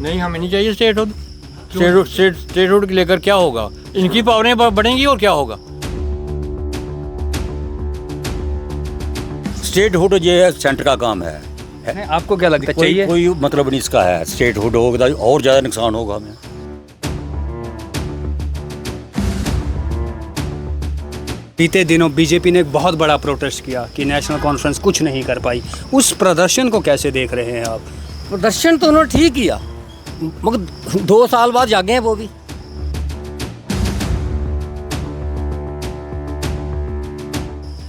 नहीं, हमें नहीं चाहिए स्टेटहुड। स्टेटहुड के लेकर क्या होगा? इनकी पावरें बढ़ेंगी और क्या होगा? स्टेटहुड ये सेंटर का काम है। आपको क्या लगता है, चाहिए? कोई मतलब नहीं इसका है। स्टेटहुड होगा और ज़्यादा नुकसान होगा हमें। बीते दिनों बीजेपी ने एक बहुत बड़ा प्रोटेस्ट किया कि नेशनल कॉन्फ्रेंस कुछ नहीं कर पाई। उस प्रदर्शन को कैसे देख रहे हैं आप? प्रदर्शन तो उन्होंने ठीक किया, मगर 2 साल बाद जागे हैं वो भी।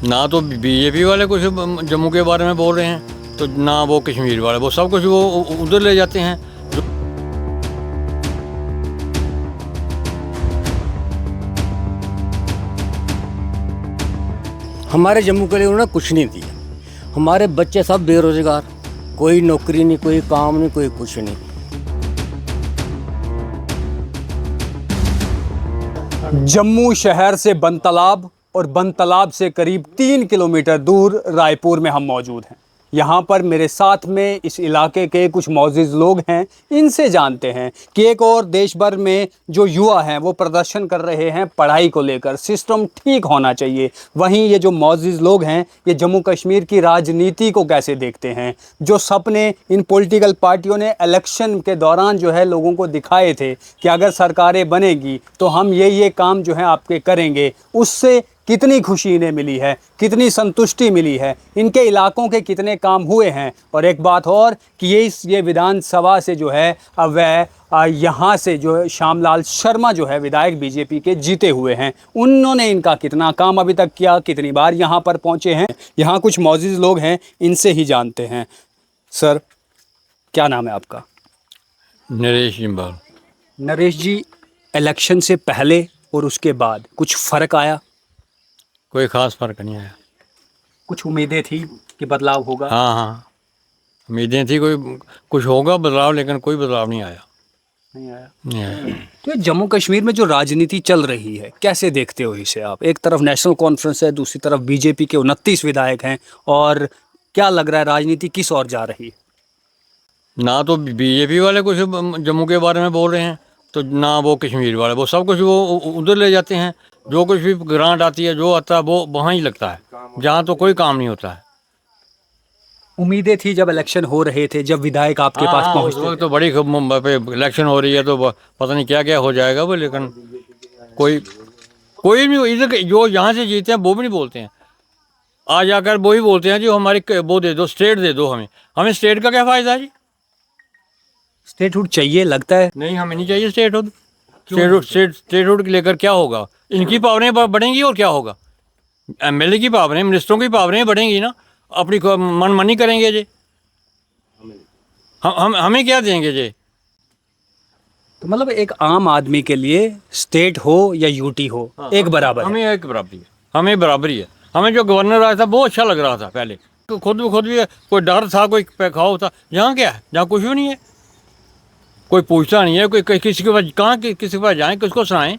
ना तो बीजेपी वाले कुछ जम्मू के बारे में बोल रहे हैं, तो ना वो कश्मीर वाले, वो सब कुछ वो उधर ले जाते हैं। हमारे जम्मू के लिए उन्होंने कुछ नहीं दिया। हमारे बच्चे सब बेरोजगार, कोई नौकरी नहीं, कोई काम नहीं, कोई कुछ नहीं। जम्मू शहर से बनतालाब और बनतालाब से करीब 3 किलोमीटर दूर रायपुर में हम मौजूद हैं। यहाँ पर मेरे साथ में इस इलाके के कुछ मौजूद लोग हैं, इनसे जानते हैं कि एक और देश भर में जो युवा हैं वो प्रदर्शन कर रहे हैं पढ़ाई को लेकर, सिस्टम ठीक होना चाहिए। वहीं ये जो मौजूद लोग हैं ये जम्मू कश्मीर की राजनीति को कैसे देखते हैं। जो सपने इन पॉलिटिकल पार्टियों ने इलेक्शन के दौरान जो है लोगों को दिखाए थे कि अगर सरकारें बनेगी तो हम ये काम जो है आपके करेंगे, उससे कितनी खुशी इन्हें मिली है, कितनी संतुष्टि मिली है, इनके इलाकों के कितने काम हुए हैं। और एक बात और कि ये विधानसभा से जो है अब वह यहाँ से जो है श्यामलाल शर्मा जो है विधायक बीजेपी के जीते हुए हैं, उन्होंने इनका कितना काम अभी तक किया, कितनी बार यहाँ पर पहुँचे हैं। यहाँ कुछ मौजूद लोग हैं, इनसे ही जानते हैं। सर, क्या नाम है आपका? नरेश जिम्बाल। नरेश जी, इलेक्शन से पहले और उसके बाद कुछ फ़र्क आया? कोई ख़ास फ़र्क नहीं आया। कुछ उम्मीदें थी कि बदलाव होगा? हाँ, उम्मीदें थी कोई कुछ होगा बदलाव, लेकिन कोई बदलाव नहीं आया। नहीं आया। तो जम्मू कश्मीर में जो राजनीति चल रही है कैसे देखते हो इसे आप? एक तरफ नेशनल कॉन्फ्रेंस है, दूसरी तरफ बीजेपी के 29 विधायक हैं, और क्या लग रहा है राजनीति किस ओर जा रही है? ना तो बीजेपी वाले कुछ जम्मू के बारे में बोल रहे हैं, तो ना वो कश्मीर वाले, वो सब कुछ वो उधर ले जाते हैं। जो कुछ भी ग्रांट आती है, जो आता है वो वहाँ ही लगता है, जहाँ तो कोई काम नहीं होता है। उम्मीदें थी जब इलेक्शन हो रहे थे, जब विधायक आपके पास उस पहुंचते वक्त तो बड़ी इलेक्शन हो रही है, तो पता नहीं क्या क्या हो जाएगा वो, लेकिन कोई नहीं इधर जो यहाँ से जीते हैं वो भी नहीं बोलते हैं। आ जाकर वो ही बोलते हैं जो हमारी वो दे दो, स्टेट दे दो हमें स्टेट का क्या फ़ायदा है जी? स्टेटहुड चाहिए लगता है? नहीं, हमें नहीं चाहिए स्टेटहुड। स्टेटहुड के लेकर क्या होगा? इनकी पावरें बढ़ेंगी और क्या होगा? एमएलए की पावरें, मिनिस्टरों की पावरें बढ़ेंगी ना, अपनी मनमानी करेंगे जी। हमें क्या देंगे जी? तो मतलब एक आम आदमी के लिए स्टेट हो या यूटी हो, एक बराबर है। हमें एक बराबरी है, हमें बराबरी है। हमें जो गवर्नर आया था बहुत अच्छा लग रहा था पहले, तो खुद भी कोई डर था, कोई पैखाव था। यहाँ क्या है? यहाँ कुछ भी नहीं है, कोई पूछता नहीं है, कोई किसी के पास कहाँ किसी के पास जाएँ, किसको सुनाएं।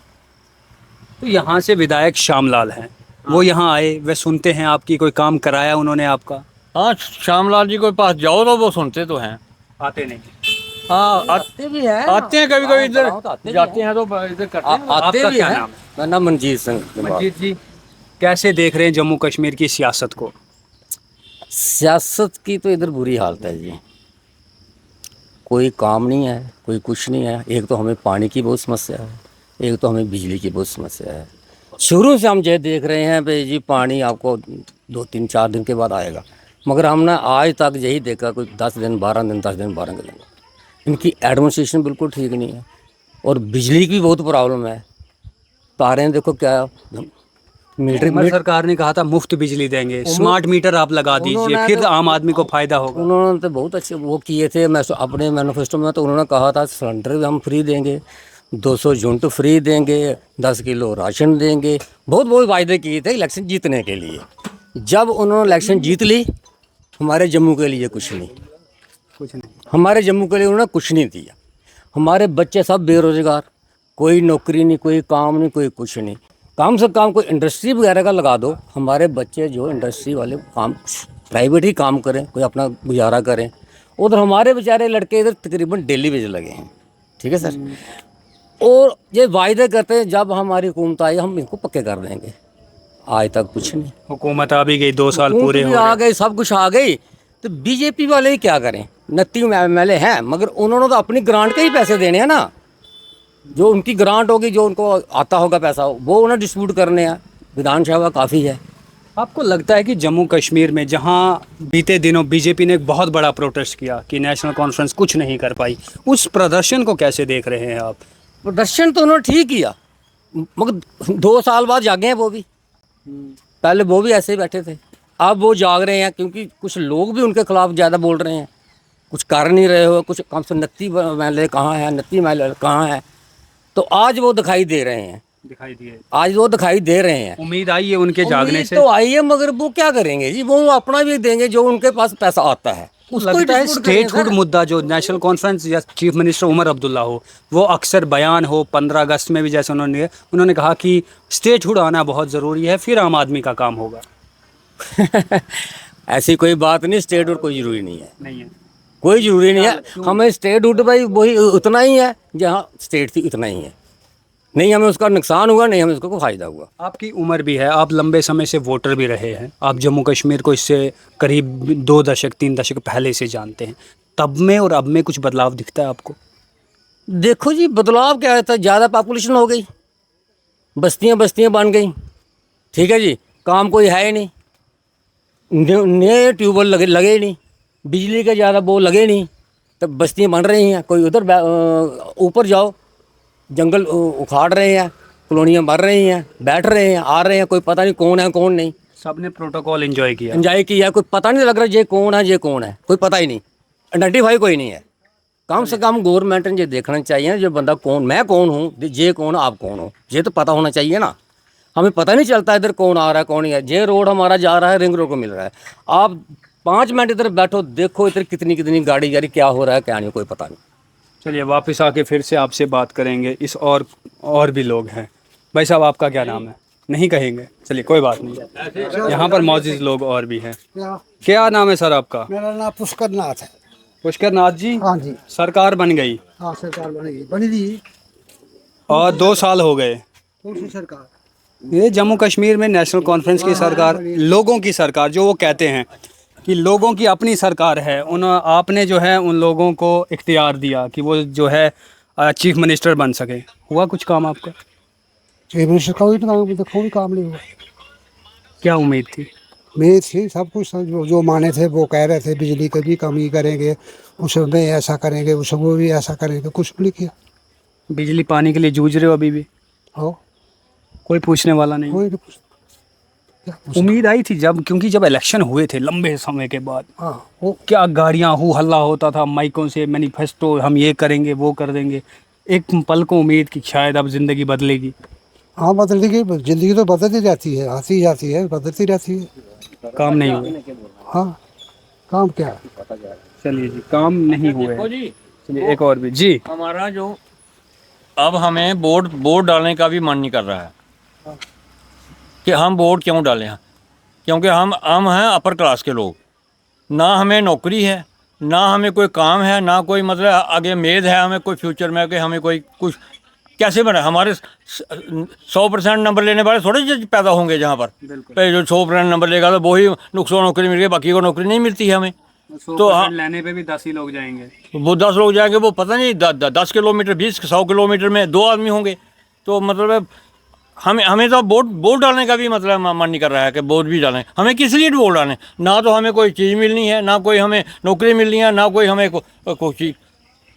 तो यहाँ से विधायक श्यामलाल हैं, वो यहाँ आए, वे सुनते हैं आपकी, कोई काम कराया उन्होंने आपका? हाँ, श्यामलाल जी के पास जाओ तो वो सुनते तो हैं। आते नहीं? हाँ, आते भी हैं, आते हैं कभी कभी, इधर जाते हैं हैं तो इधर करते हैं। आते आपका भी क्या हैं। नाम? मेरा नाम मनजीत सिंह। मंजीत जी, कैसे देख रहे हैं जम्मू कश्मीर की सियासत को? सियासत की तो इधर बुरी हालत है जी, कोई काम नहीं है, कोई कुछ नहीं है। एक तो हमें पानी की बहुत समस्या है, एक तो हमें बिजली की बहुत समस्या है। शुरू से हम ये देख रहे हैं भाई जी पानी आपको 2-3-4 दिन के बाद आएगा, मगर हमने आज तक यही देखा कोई 10 दिन 12 दिन 10 दिन 12 दिन। इनकी एडमिनिस्ट्रेशन बिल्कुल ठीक नहीं है, और बिजली की बहुत प्रॉब्लम है। तारें देखो क्या, मीटर सरकार ने कहा था मुफ्त बिजली देंगे, स्मार्ट मीटर आप लगा दीजिए, फिर आम आदमी को फायदा होगा। उन्होंने तो बहुत अच्छे वो किए थे, मैं अपने मैनिफेस्टो में तो उन्होंने कहा था सिलेंडर भी हम फ्री देंगे, 200 यूनिट फ्री देंगे, 10 किलो राशन देंगे, बहुत वायदे किए थे इलेक्शन जीतने के लिए। जब उन्होंने इलेक्शन जीत ली, हमारे जम्मू के लिए कुछ नहीं, हमारे जम्मू के लिए उन्होंने कुछ नहीं दिया। हमारे बच्चे सब बेरोजगार, कोई नौकरी नहीं, कोई काम नहीं, कोई कुछ नहीं। काम से काम कोई इंडस्ट्री वगैरह का लगा दो, हमारे बच्चे जो इंडस्ट्री वाले काम प्राइवेट ही काम करें, कोई अपना गुजारा करें। उधर हमारे बेचारे लड़के इधर तकरीबन डेली बेच लगे हैं, ठीक है सर। और ये वायदे करते हैं जब हमारी हुकूमत आई हम इनको पक्के कर देंगे, आज तक कुछ नहीं। हुकूमत आ भी गई, 2 साल हुकूमत पूरे भी हो आ गए। गई, सब कुछ आ गई, तो बीजेपी वाले ही क्या करें? 29 MLA हैं, मगर उन्होंने तो अपनी ग्रांट के ही पैसे देने हैं ना। जो उनकी ग्रांट होगी, जो उनको आता होगा पैसा, वो उन्हें डिस्ट्रीब्यूट करने हैं। विधानसभा काफ़ी है। आपको लगता है कि जम्मू कश्मीर में जहां बीते दिनों बीजेपी ने एक बहुत बड़ा प्रोटेस्ट किया कि नेशनल कॉन्फ्रेंस कुछ नहीं कर पाई, उस प्रदर्शन को कैसे देख रहे हैं आप? प्रदर्शन तो उन्होंने ठीक किया, मगर 2 साल बाद जागे हैं वो भी। पहले वो भी ऐसे ही बैठे थे, अब वो जाग रहे हैं, क्योंकि कुछ लोग भी उनके खिलाफ ज़्यादा बोल रहे हैं। कुछ कर नहीं रहे हो, कुछ कम से 29 MLA कहाँ है, 29 MLA कहाँ है, तो आज वो दिखाई दे रहे हैं। दिखाई दिए, आज वो दिखाई दे रहे हैं। उम्मीद आई है उनके जागने उम्मीद से। तो आई है, मगर वो क्या करेंगे जी? वो अपना भी देंगे, जो उनके पास पैसा आता है उसको ही लगता है distribute करेंगे स्टेटहुड सर। मुद्दा जो नेशनल कॉन्फ्रेंस या चीफ मिनिस्टर उमर अब्दुल्ला हो, वो अक्सर बयान हो 15 अगस्त में भी, जैसे उन्होंने कहा कि स्टेटहुड आना बहुत ज़रूरी है, फिर आम आदमी का काम होगा। ऐसी कोई बात नहीं, स्टेट हुड कोई ज़रूरी नहीं है, नहीं है। कोई ज़रूरी नहीं है। हमें स्टेट हुड भाई वही उतना ही है जहाँ स्टेट थी, उतना ही है। नहीं हमें उसका नुकसान हुआ, नहीं हमें उसका कोई फ़ायदा हुआ। आपकी उम्र भी है, आप लंबे समय से वोटर भी रहे हैं, आप जम्मू कश्मीर को इससे करीब 2 दशक 3 दशक पहले से जानते हैं। तब में और अब में कुछ बदलाव दिखता है आपको? देखो जी, बदलाव क्या है था, ज़्यादा पॉपुलेशन हो गई, बस्तियाँ बन गई, ठीक है जी। काम कोई है ही नहीं, नए ट्यूबवेल लगे ही नहीं, बिजली के ज़्यादा वो लगे नहीं, तब बस्तियाँ बन रही हैं। कोई उधर ऊपर जाओ, जंगल उखाड़ रहे हैं, कॉलोनियाँ बन रही हैं, बैठ रहे हैं, आ रहे हैं, कोई पता नहीं कौन है कौन नहीं। सबने प्रोटोकॉल एंजॉय किया। एंजॉय किया, कोई पता नहीं लग रहा ये कौन है ये कौन है, कोई पता ही नहीं, आइडेंटिफाई कोई नहीं है। कम से कम गवर्नमेंट ने ये देखना चाहिए ना, जो बंदा कौन, मैं कौन हूँ, ये कौन, आप कौन हो, ये तो पता होना चाहिए ना। हमें पता नहीं चलता इधर कौन आ रहा है कौन नहीं है। ये रोड हमारा जा रहा है, रिंग रोड को मिल रहा है, आप 5 मिनट इधर बैठो, देखो इधर कितनी गाड़ी जा रही, क्या हो रहा है क्या नहीं, कोई पता नहीं। चलिए वापस आके फिर से आपसे बात करेंगे। इस और भी लोग हैं। भाई साहब, आपका क्या नाम है? नहीं कहेंगे, चलिए कोई बात नहीं। यहाँ पर मौजूद लोग और भी हैं। क्या नाम है सर आपका? मेरा नाम पुष्कर नाथ है। पुष्कर नाथ जी, हाँ जी, सरकार बन गई हाँ सरकार बनी थी। और 2 साल हो गए। कौन सी सरकार? ये जम्मू कश्मीर में नेशनल कॉन्फ्रेंस की सरकार, लोगों की सरकार, जो वो कहते हैं कि लोगों की अपनी सरकार है। आपने जो है उन लोगों को इख्तियार दिया कि वो जो है चीफ मिनिस्टर बन सके। हुआ कुछ काम आपका? चीफ मिनिस्टर का कोई काम नहीं हुआ। क्या उम्मीद थी? उम्मीद थी सब कुछ, जो माने थे वो कह रहे थे बिजली की भी कमी करेंगे, उसमें ऐसा करेंगे, उसमें भी ऐसा करेंगे, कुछ नहीं किया। बिजली पानी के लिए जूझ रहे हो अभी भी? हो कोई पूछने वाला नहीं? कोई नहीं पूछता। क्या पूछता? उम्मीद आई थी क्योंकि जब इलेक्शन हुए थे लंबे समय के बाद, हाँ, वो क्या गाड़ियाँ हु हल्ला होता था माइकों से, मैनिफेस्टो, हम ये करेंगे वो कर देंगे। एक पल को उम्मीद कि शायद अब जिंदगी बदलेगी। हाँ बदलती गई, जिंदगी तो बदलती रहती है, आती जाती है, बदलती रहती है। काम नहीं हुए। हाँ, काम क्या है? चलिए जी, काम नहीं हुए। देखो जी, चलिए एक और भी जी। हमारा जो अब हमें वोट डालने का भी मन नहीं कर रहा है कि हम वोट क्यों डालें, क्योंकि हम हैं अपर क्लास के लोग, ना हमें नौकरी है, ना हमें कोई काम है, ना कोई मतलब आगे उम्मीद है हमें कोई फ्यूचर में कि हमें कोई कुछ कैसे बना। हमारे 100% नंबर लेने वाले थोड़े पैदा होंगे जहाँ पर जो 100% नंबर लेगा तो वही नौकरी मिल गई, बाकी को नौकरी नहीं मिलती है हमें। तो हाँ, लेने पे भी 10 ही लोग जाएंगे। वो 10 लोग जाएंगे, वो पता नहीं 10 किलोमीटर 20-100 किलोमीटर में 2 आदमी होंगे। तो मतलब हमें तो वोट डालने का भी मतलब मन नहीं कर रहा है कि वोट भी डालें। हमें किस लिए वोट डालें? ना तो हमें कोई चीज़ मिलनी है, ना कोई हमें नौकरी मिलनी है, ना कोई हमें कोई चीज़।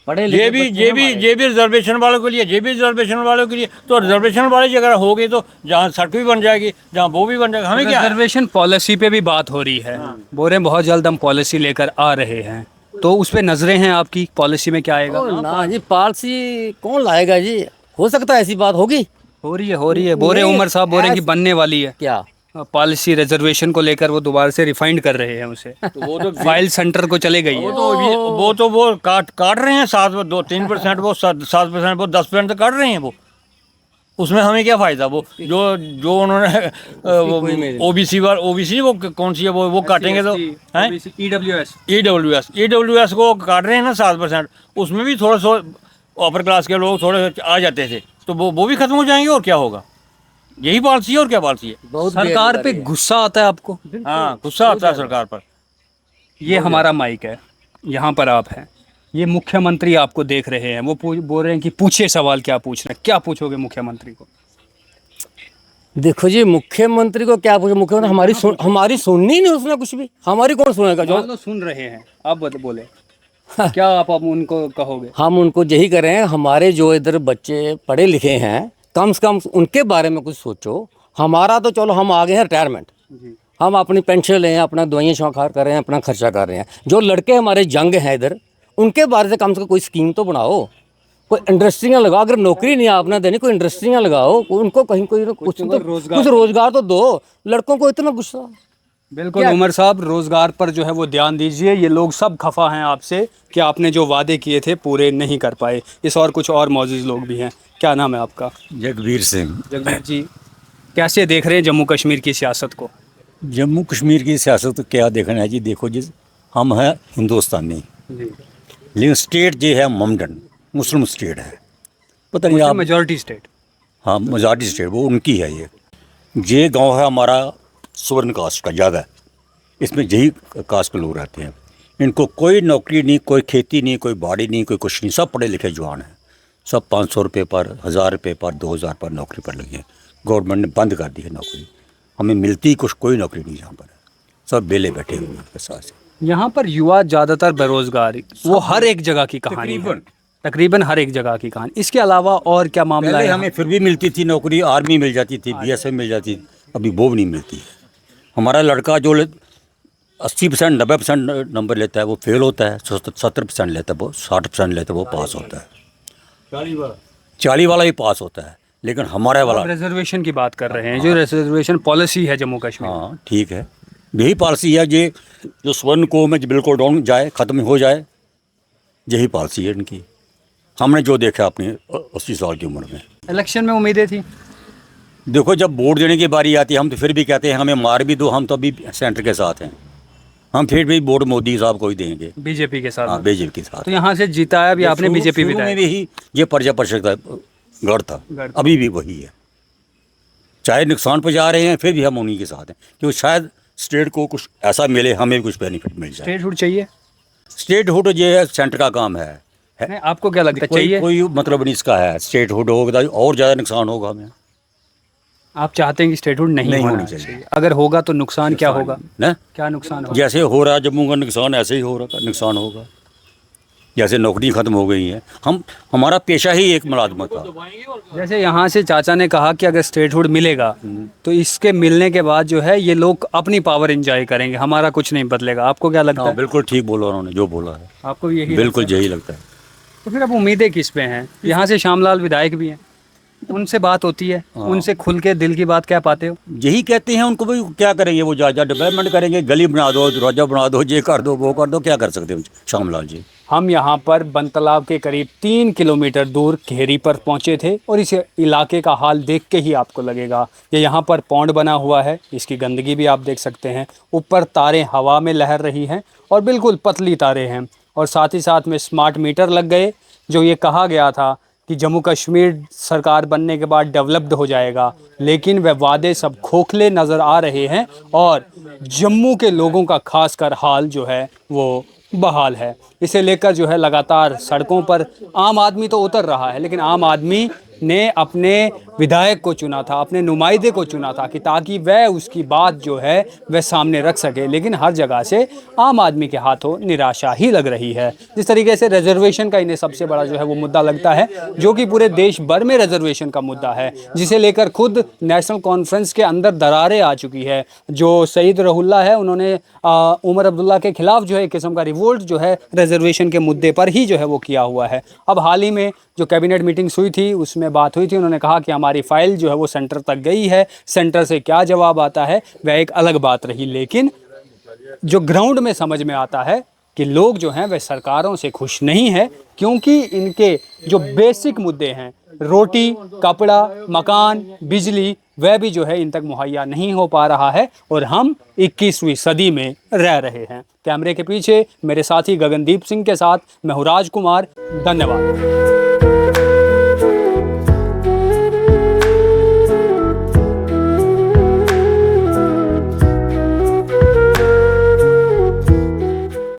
ये भी रिजर्वेशन वालों के लिए, ये भी रिजर्वेशन वालों के लिए। तो रिजर्वेशन वाली अगर हो गई तो जहाँ सड़क भी बन जाएगी, जहाँ वो भी बन जाएगा, हमें क्या। रिजर्वेशन पॉलिसी पे भी बात हो रही है। बोल रहे हैं बहुत जल्द हम पॉलिसी लेकर आ रहे हैं, तो उस पे नजरें हैं आपकी? पॉलिसी में क्या आएगा? ना जी, पॉलिसी कौन लाएगा जी? हो सकता है ऐसी बात होगी? हो रही है। बोरे उमर साहब बोल रहे हैं कि बनने वाली है क्या पॉलिसी रिजर्वेशन को लेकर, वो दोबारा से रिफाइंड कर रहे हैं उसे। तो वो तो फाइल सेंटर को चले गई है। वो काट रहे हैं 7-2-3%, वो 7%, वो 10% तक काट रहे हैं वो। उसमें हमें क्या फ़ायदा? वो जो जो उन्होंने ओबीसी वो कौन सी है वो काटेंगे तो हैं ईडब्ल्यूएस को काट रहे हैं ना 7%, उसमें भी थोड़ा सा अपर क्लास के लोग थोड़े आ जाते थे, तो वो भी खत्म हो जाएंगे और क्या होगा? यही पॉलिसी है और क्या पॉलिसी है? बहुत सरकार पे गुस्सा आता है आपको? हाँ, गुस्सा आता है सरकार पर। ये हमारा माइक है, यहाँ पर आप हैं, ये मुख्यमंत्री आपको देख रहे हैं, वो बोल रहे हैं कि पूछिए सवाल, क्या पूछ रहे हैं, क्या पूछोगे मुख्यमंत्री को? देखो जी, मुख्यमंत्री को क्या पूछे? मुख्यमंत्री हमारी सुननी नहीं उसने कुछ भी, हमारी कौन सुनेगा? जो मान लो सुन रहे हैं, आप बोले क्या आप उनको कहोगे? हम उनको यही कर रहे हैं, हमारे जो इधर बच्चे पढ़े लिखे हैं, कम से कम उनके बारे में कुछ सोचो। हमारा तो चलो हम आ गए हैं रिटायरमेंट, हम अपनी पेंशन ले हैं, अपना दवाइयाँ शौखार कर रहे हैं, अपना खर्चा कर रहे हैं। जो लड़के हमारे जंग हैं इधर, उनके बारे से कम कोई स्कीम तो बनाओ, कोई इंडस्ट्रियाँ लगाओ। अगर नौकरी नहीं आपने देनी, कोई इंडस्ट्रियाँ लगाओ, उनको कहीं कोई कुछ रोजगार तो दो। लड़कों को इतना गुस्सा। बिल्कुल उमर साहब, रोजगार पर जो है वो ध्यान दीजिए। ये लोग सब खफा हैं आपसे कि आपने जो वादे किए थे पूरे नहीं कर पाए। इस और कुछ और मौजूद लोग भी हैं। क्या नाम है आपका? जगबीर सिंह। जगबीर जी, कैसे देख रहे हैं जम्मू कश्मीर की सियासत को? जम्मू कश्मीर की सियासत क्या देखना है जी? देखो जी, हम हैं हिंदुस्तानी, लेकिन स्टेट जो है ममडन मुस्लिम स्टेट है, पता नहीं आप। Majority state. हाँ, मेजॉरिटी स्टेट वो उनकी है। ये गांव है हमारा स्वर्ण कास्ट का ज़्यादा, इसमें यही कास्ट के लोग रहते हैं। इनको कोई नौकरी नहीं, कोई खेती नहीं, कोई बाड़ी नहीं, कोई कुछ नहीं। सब पढ़े लिखे जवान हैं, सब 500 रुपये पर, 1000 रुपये पर, 2000 पर नौकरी पर लगी है। गवर्नमेंट ने बंद कर दी है नौकरी, हमें मिलती कुछ कोई नौकरी नहीं यहाँ पर, सब बेले बैठे हुए हैं पैसा से। यहाँ पर युवा ज़्यादातर बेरोजगार, वो हर एक जगह की कहानी है, तकरीबन हर एक जगह की कहानी। इसके अलावा और क्या मामला है? हमें फिर भी मिलती थी नौकरी, आर्मी मिल जाती थी, बीएसएफ मिल जाती थी, अभी वो भी नहीं मिलती है। हमारा लड़का जो 80% 90% नंबर लेता है वो फेल होता है, 70% लेता है वो, 60% लेता है वो पास होता है, 40 वाला भी पास होता है। लेकिन हमारा वाला रिजर्वेशन की बात कर रहे हैं, जो रिजर्वेशन पॉलिसी है जम्मू कश्मीर। हाँ ठीक है, यही पॉलिसी है ये, जो स्वर्ण को में बिल्कुल डाउन जाए, ख़त्म हो जाए, यही पॉलिसी है इनकी। हमने जो देखा अपनी 80 साल की उम्र में। इलेक्शन में उम्मीदें थी? देखो, जब वोट देने की बारी आती है हम तो फिर भी कहते हैं हमें मार भी दो, हम तो अभी सेंटर के साथ हैं, हम फिर भी वोट मोदी साहब को ही देंगे, बीजेपी के साथ। हाँ, बीजेपी के साथ। तो यहाँ से जिताया भी आपने बीजेपी में भी ये पर्चा परिषद का गढ़ था, अभी भी वही है। चाहे नुकसान पहुँचा रहे हैं फिर भी हम उन्हीं के साथ हैं, क्योंकि शायद स्टेट को कुछ ऐसा मिले, हमें भी कुछ बेनिफिट मिल जाए। स्टेटहुड चाहिए? स्टेटहुड ये है, सेंटर का काम है। नहीं, आपको क्या लगता है चाहिए? कोई मतलब नहीं इसका है। स्टेटहुड होगा और ज़्यादा नुकसान होगा हमें। आप चाहते हैं कि स्टेटहुड नहीं होना चाहिए? अगर होगा तो नुकसान क्या होगा ना? क्या नुकसान होगा? जैसे हो रहा है जम्मू का नुकसान, ऐसे ही हो रहा नुकसान होगा। जैसे नौकरी ख़त्म हो गई है, हमारा पेशा ही एक मुलाजमत था। जैसे यहाँ से चाचा ने कहा कि अगर स्टेटहुड मिलेगा तो इसके मिलने के बाद जो है ये लोग अपनी पावर एंजॉय करेंगे, हमारा कुछ नहीं बदलेगा। आपको क्या लगता है? बिल्कुल ठीक बोला उन्होंने, जो बोला है आपको भी यही बिल्कुल यही लगता है। तो फिर अब उम्मीदें किस पे हैं? यहाँ से श्यामलाल विधायक भी हैं, उनसे बात होती है, उनसे खुल के दिल की बात कह पाते हो? यही कहते हैं उनको, भाई क्या करेंगे वो, जा डेवलपमेंट करेंगे, गली बना दो, दरवाजा बना दो, ये कर दो, वो कर दो, क्या कर सकते हो श्यामलाल जी। हम यहाँ पर बनतलाब के करीब 3 किलोमीटर दूर घेरी पर पहुँचे थे और इस इलाके का हाल देख के ही आपको लगेगा। ये यहाँ पर पौंड बना हुआ है, इसकी गंदगी भी आप देख सकते हैं। ऊपर तारें हवा में लहर रही हैं और बिल्कुल पतली तारें हैं, और साथ ही साथ में स्मार्ट मीटर लग गए। जो ये कहा गया था कि जम्मू कश्मीर सरकार बनने के बाद डेवलप्ड हो जाएगा, लेकिन वह वादे सब खोखले नज़र आ रहे हैं और जम्मू के लोगों का खासकर हाल जो है वो बहाल है। इसे लेकर जो है लगातार सड़कों पर आम आदमी तो उतर रहा है, लेकिन आम आदमी ने अपने विधायक को चुना था, अपने नुमाइंदे को चुना था कि ताकि वह उसकी बात जो है वह सामने रख सके, लेकिन हर जगह से आम आदमी के हाथों निराशा ही लग रही है। जिस तरीके से रिजर्वेशन का इन्हें सबसे बड़ा जो है वो मुद्दा लगता है, जो कि पूरे देश भर में रिजर्वेशन का मुद्दा है, जिसे लेकर खुद नेशनल कॉन्फ्रेंस के अंदर दरारें आ चुकी है। जो सईद रहुल्ला है, उन्होंने उमर अब्दुल्ला के खिलाफ जो है एक किस्म का रिवोल्ट जो है रिजर्वेशन के मुद्दे पर ही जो है वो किया हुआ है। अब हाल ही में जो कैबिनेट मीटिंग्स हुई थी उसमें बात हुई थी, उन्होंने कहा कि हमारी फाइल जो है वो सेंटर तक गई है, सेंटर से क्या जवाब आता है वह एक अलग बात रही, लेकिन जो ग्राउंड में समझ में आता है कि लोग जो हैं वह सरकारों से खुश नहीं है, क्योंकि इनके जो बेसिक मुद्दे हैं, रोटी, कपड़ा, मकान, बिजली, वह भी जो है इन तक मुहैया नहीं हो पा रहा है और हम 21वीं सदी में रह रहे हैं। कैमरे के पीछे मेरे साथी गगनदीप सिंह के साथ मैं हूँ राजकुमार। धन्यवाद।